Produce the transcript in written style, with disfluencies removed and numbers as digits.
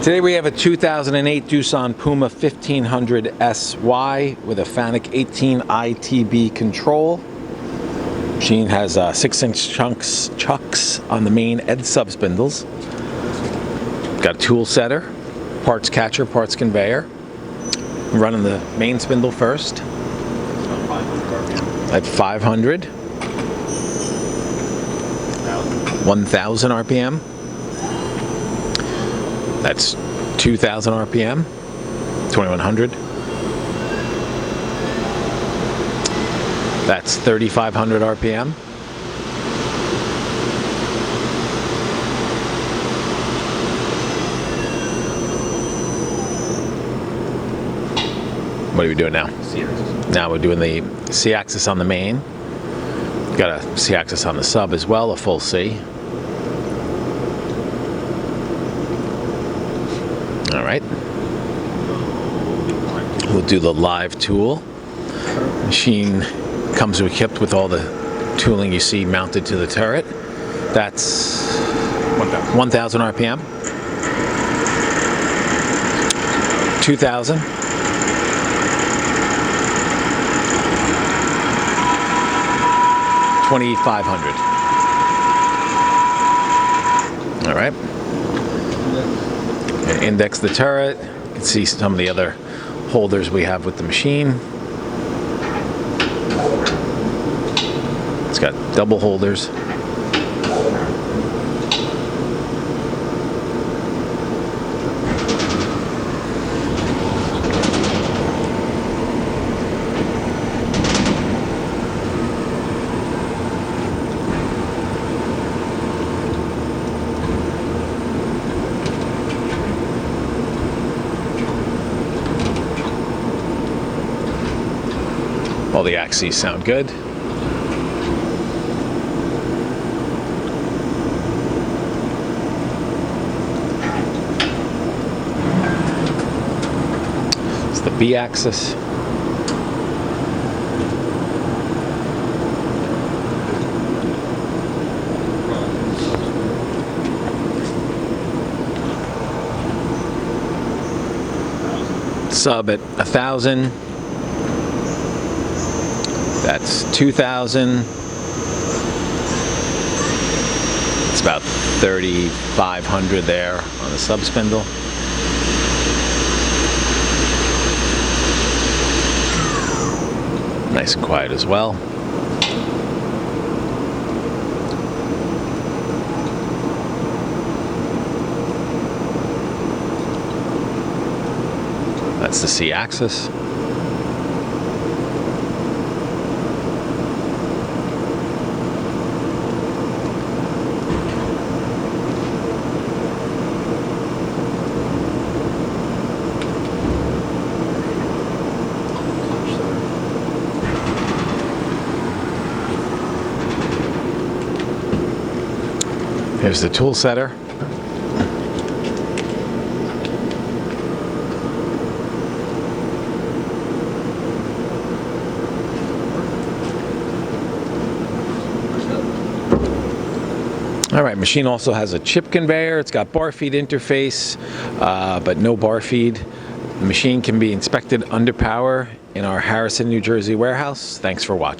Today we have a 2008 Doosan Puma 1500 SY with a FANUC 18 ITB control. Machine has 6-inch chucks on the main and subspindles. Got a tool setter, parts catcher, parts conveyor. I'm running the main spindle first at 500, 1000 RPM. That's 2000 RPM, 2100. That's 3500 RPM. What are we doing now? C-axis. Now we're doing the C-axis on the main. Got a C-axis on the sub as well, a full C. All right. We'll do the live tool. Machine comes equipped with all the tooling you see mounted to the turret. That's 1000 RPM. 2000. 2500. All right. And index the turret. You can see some of the other holders we have with the machine. It's got double holders. All the axes sound good. It's the B axis. Sub at 1000. That's 2000. It's about 3500 there on the subspindle. Nice and quiet as well. That's the C-axis. Here's the tool setter. All right, machine also has a chip conveyor. It's got bar feed interface, but no bar feed. The machine can be inspected under power in our Harrison, New Jersey warehouse. Thanks for watching.